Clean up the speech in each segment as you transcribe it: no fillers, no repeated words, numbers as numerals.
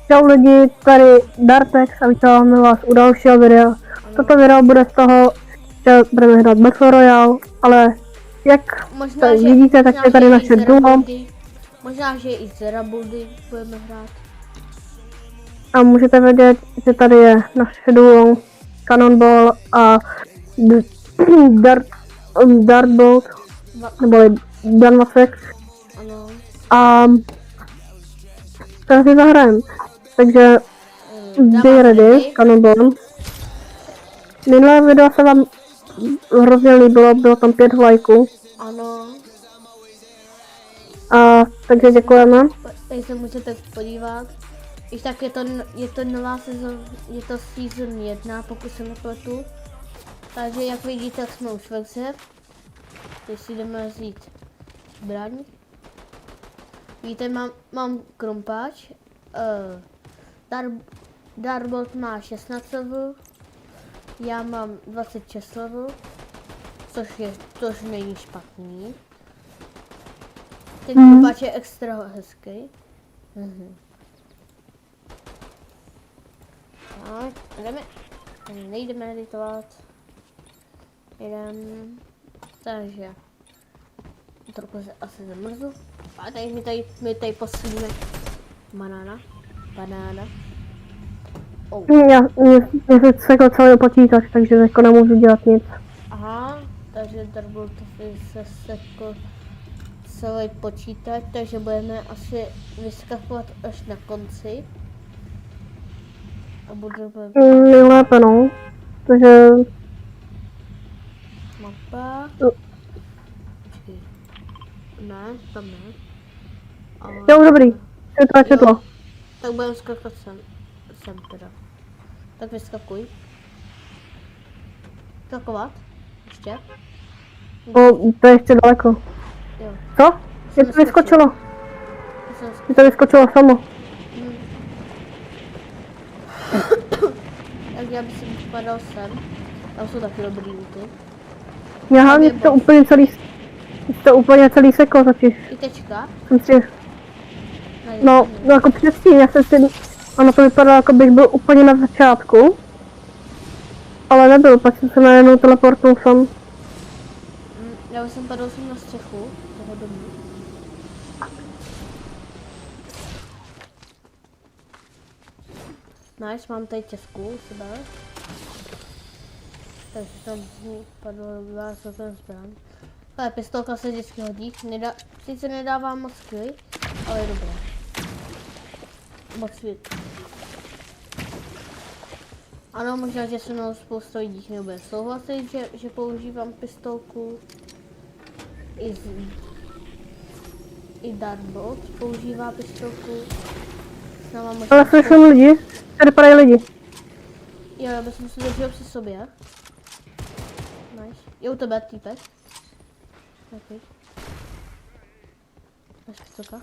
Čau lidi, tady Dartex a vítáme vás u dalšího videa. Toto video bude z toho, že budeme hrát Battle Royale, ale jak Možná, že, vidíte, tak je tady naše duo. Možná, že i Zeraboldy budeme hrát. A můžete vědět, že tady je naše duo Cannonball a Dartbolt, neboli Danmasek. Ano. A tak si zahrajeme. Takže be ready, Cannonball. Minulé video se vám hrozně líbilo, bylo tam 5 lajků. Ano. A takže děkujeme. Tady se můžete podívat. I tak je to nová sezon, je to season 1, pokud se nepletu. Takže jak vidíte, jsme už ve hře. Teď si jdeme vzít zbraň. Vidíte, mám krumpáč. Darbolt má 16 level. Já mám 26 level. Což není špatný. Ten krumpáč je extra hezký. Tak, jdeme. Nejdeme editovat. Jdem. Takže. Trochu se asi zamrzu. A tady my tady posílíme banána. Oh. Já se sekl celý počítač, takže jako nemůžu dělat nic. Aha, takže Darbolt se sekl celý počítač, takže budeme asi vyskakovat až na konci. A budeme... Nejlépe no, takže... Mapa... Počkej. Ne, tam ne. Ale... Jo, dobrý, světlo četlo. Tak budeme skakat sem teda. Tak vyskakuj. Skakovat? Ještě? O, to je ještě daleko. Jo. Co? Je to vyskočilo. Je to vyskočilo samo. Tak já bych si vypadal sem. Tam jsou taky dobrý úty. Já hlavně to úplně celý seklo totiž. I tečka? Jsem si... No jako předtím, já jsem si... Ono to vypadalo, jako bych byl úplně na začátku. Ale nebyl, pak jsem se najednou teleportnul sem. Já už jsem padl sem na střechu toho domu. Nice, mám tady Česku u sebe. Takže tam padl ten zbraň. Ale pistolka se vždycky hodí. Sice nedává moc skilly, ale je dobré. Moc svět. Ano, možná, že se mnou spousta lidí nebude souhlasit, že používám pistolku. I Dartbolt používá pistolku. Ale slyším lidi, tady padají lidi. Jo, já bych si držel při sobě. Nice. Je u tebe týpek. Okay. Máš pistolka.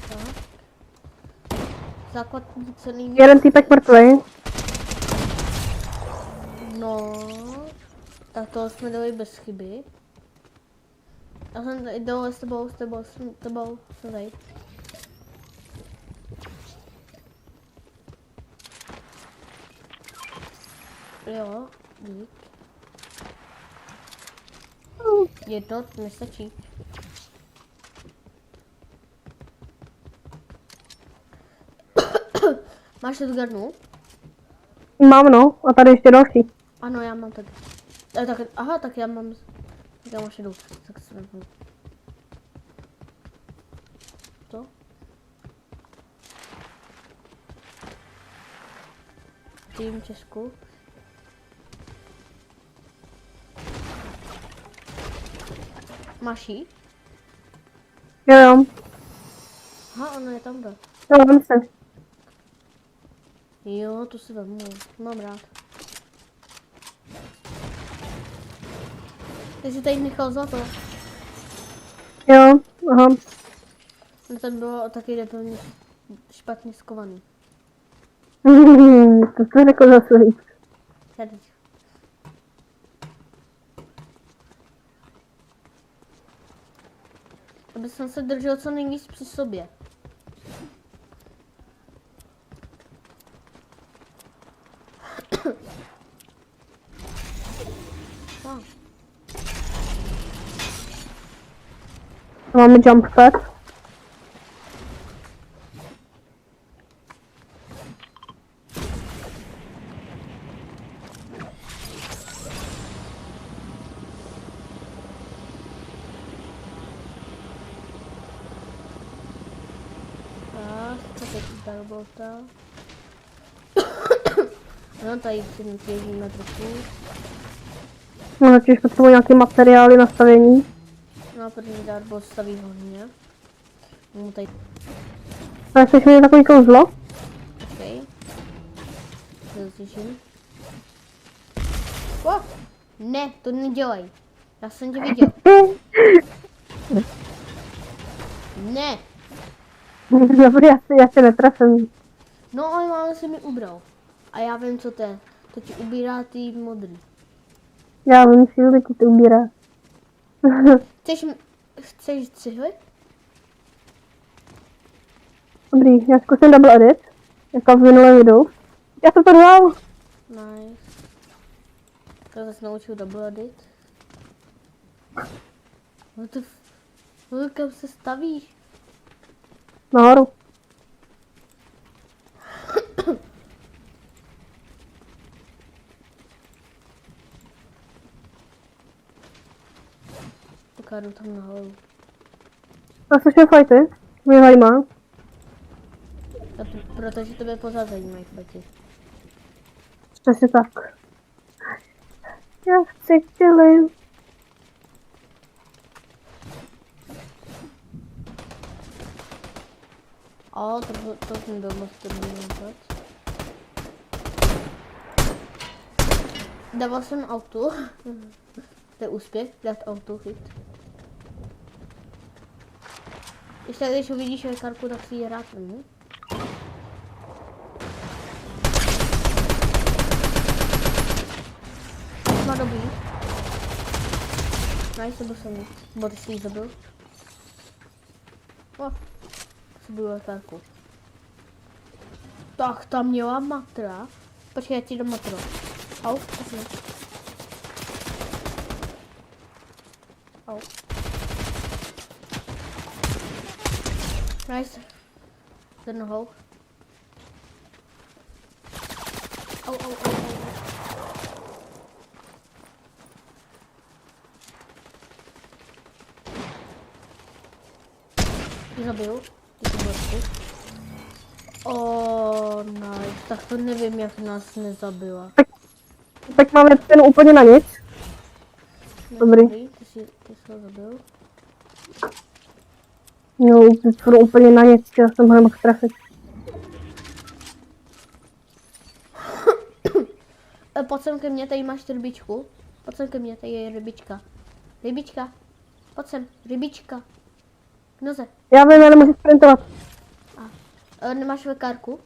Tak. Základ celý. Jeden týpek mrtvej. No, tak to jsme dali bez chyby. Já jsem tady dole s tebou, tady. Jo, dík. Jedno nestačí. Máš shotgunu? Mám no, a tady ještě další. Ano, já mám taky. Aha, tak já mám... Tak já mám šedou, tak se vezmu. To? Tým Česku. Máš jí? Jo. Aha, ono je tam dole. Jo, vem se. Jo, to si vezmu, mám rád. Ty jsi tady nechal za to. Jo, aha. No ten bylo taky debilně špatně skovaný. To jsi řekl zase víc. Tady. aby jsem se držel co nejvíc při sobě. Wow. Máme jump pad. Tak, to teď ta robota. No, tady si běžíme trochu. No, totiž potřebuji nějaký materiály na stavění. No, protože Darbot staví hodně. No, tady, A chceš mi takový kouzlo? okej. Rozliším. Oh! Ne, to nedělej. Já jsem tě viděl. Ne. Dobrý, já se netrefím. No, ale máme si mi ubral. A já vím, co to je. To ti ubírá ty modrý. Já vím, síly ti to ubírá. Chceš cihly? Dobrý, já zkusím double edit. Jako v minulém videu. Já jsem to dal. Nice. To zase naučil double edit. No to... No, kam se stavíš? Nahoru. Pokádu tam nahoru. Já slyším fighty. Mě zajímá. Protože tebe pořád zajímají fajty. Přesně tak. Já chci chtěli. To jsem byl moc dobrý nápad. Dával jsem auto. To je úspěch, dát auto hit. Ještě když uvidíš karku, tak si ji hrát nemů. Má dobrý. Nice, zabil jsem ji. Bo ty jsi ji zabil. Zabil karku. Tak, tam měla matra. Počkej, já ti dám matro. Au, tak ne. Au. Nice. Za nohou. Au, au, au, au. Ty zabil. Ty jsi borci. Nice. Tak to nevím, jak nás nezabila. Tak máme ten úplně na nic. Dobrý. Ty jsi ho zabil. Jo, skoro úplně na nic, já jsem ho nemohl trefit. Pojď sem ke mně, tady máš rybičku. Pojď sem ke mně, tady je rybička. Rybička. Pojď sem, rybička. Noze. Já vím, já nemůžu sprintovat. Nemáš vekárku?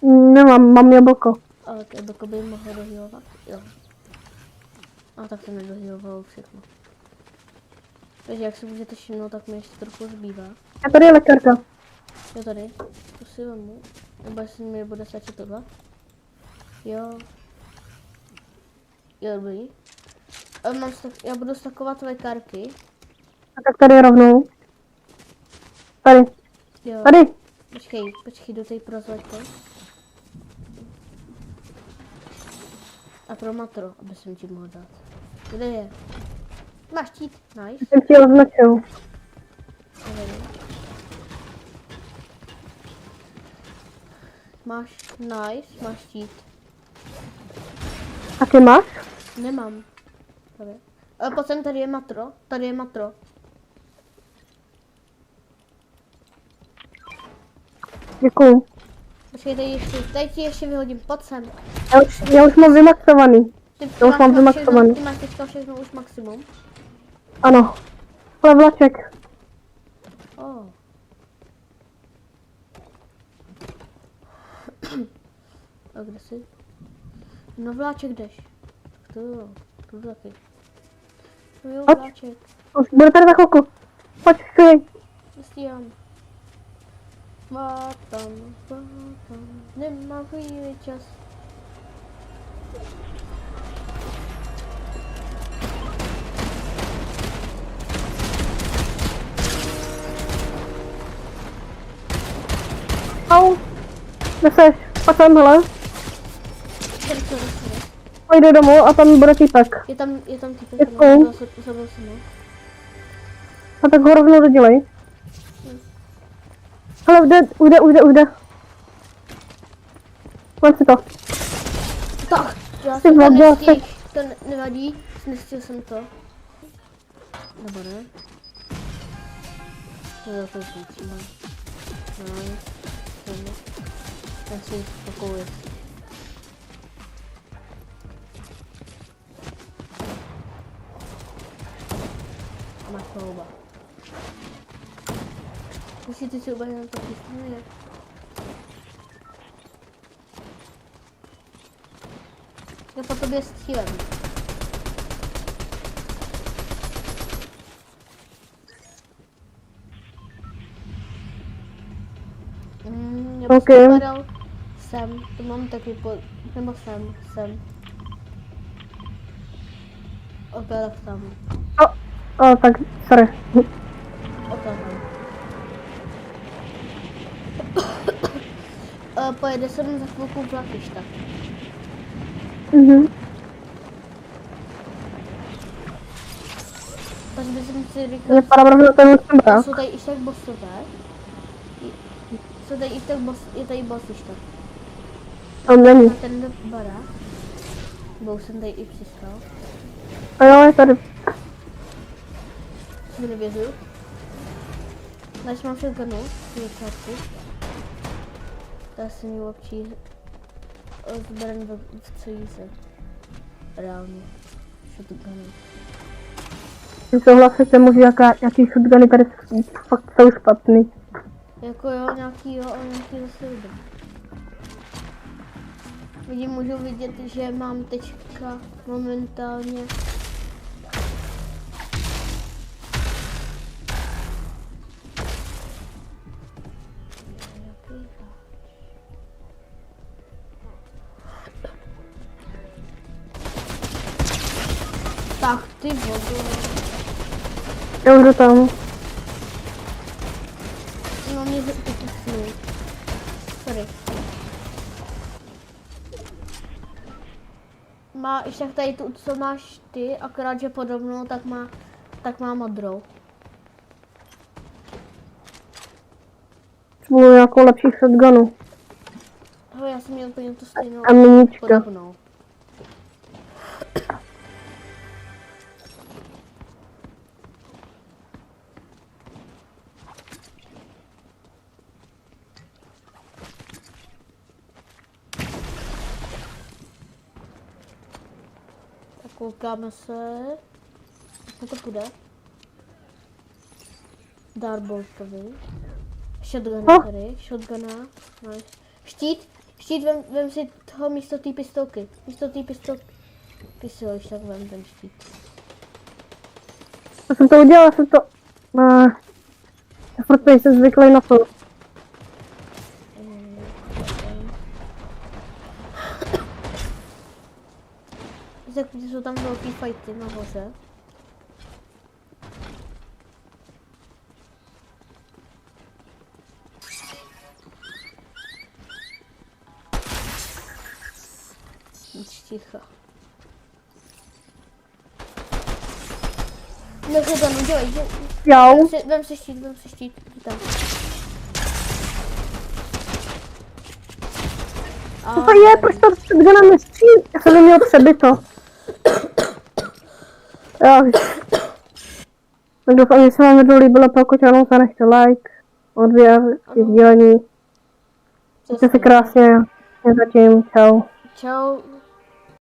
Nemám, mám jablko. Ale jablko by mohlo dohýlovat. Jo. A tak to nedohýlovalo všechno. Takže jak si můžete všimnout, tak mi ještě trochu zbývá. A tady je lékarka. Jo, tady. To si vemu. Nebo jestli mi bude stačit tohle. Jo. Jo, dobrý. Já budu stakovat lékárky. A tak tady rovnou. Tady. Jo. Tady. Počkej, jdu tady pro zlato. A pro matro, aby jsem ti mohl dát. Kde je? Máš štít, nice. Jsem ti označil. Máš, nice, máš štít. Taky máš? Nemám. Tady. Pojď sem, tady je matro. Děkuju. Počkej, tady ti ještě vyhodím, pojď sem. Já už mám vymaxovaný. Já už mám vymaxovaný. Ty máš teďka všechno už maximum. Ano. Ale vlaček. Oh. A kde jsi? No vláček jdeš. Tu taky. No jo, Pojď. vláček. Už bude tady za chvilku. Pojď, šuj. Nestíhám. Vátam, nemám chvíli čas. Au. Kde seš? Pojď sem, hele. Sorry. Pojď domů a tam bude týpek. Je tam typek, Děkuju. zabil jsem ho. A tak ho rovnou dodělej. Hele, ujde. Mám si to. Tak, já Ty jsem to vladil, nestihl, to nevadí, nestihl jsem to. Nebo ne? To je to zvučíme. Já si takovou jest. Máš hlouba. Musíte si ubrát na to písně. Já po tobě střílem. Já bych Okay. vypadal sem, to mám taky nebo sem. Ok, tak tam. Tak, sorry. Ok, tam. Pojede sem za chvilku vlak, když tak. Takže bych si říkal, Je pravda, že ten musím brát. jsou tady i tak bossové. Jsou tady i tak boss, je tady boss, když tak. Tam není. Na ten barák. Bo už jsem tady i přistal. A jo, je tady. Mi nevěřuju. Než mám shotgunu, v začátku. Ta se mi občí zbraň v celíze. Reálně. Shotgunu. Když souhlasíte, můžu jaký shotguny tady fakt jsou špatný. Jako jo, nějaký zase dobrý. Můžu vidět, že mám teďka momentálně tak ty vodu. Já už jdu tam. No mě vypíchnu. Sorry. Má ještě tak tady tu, co máš ty, akorát že podobnou, tak má modrou. Budu nějakou lepší shotgunu. Hele, já jsem měl úplně tu stejnou A minička. podobnou. Tak koukáme se. Co to půjde? Darboltovi. Shotguna tady, shotguna. Nice. Štít, vem si toho místo té pistolky. Místo té pistolky si ho tak vem ten štít. Já jsem to udělala, protože jsem zvyklý na to. Tak jsou tam velký fighty nahoře. Ticho. Nechci tam, dělej. Jau. Vem si štít. Tam. Co to je? Proč to kde na mě střílí? Já jsem neměl přebito. Jo. Tak doufám, že se vám video líbilo, pokud ano, zanechte like, odběr, sdílení. Mějte se krásně. Zatím, čau. Čau.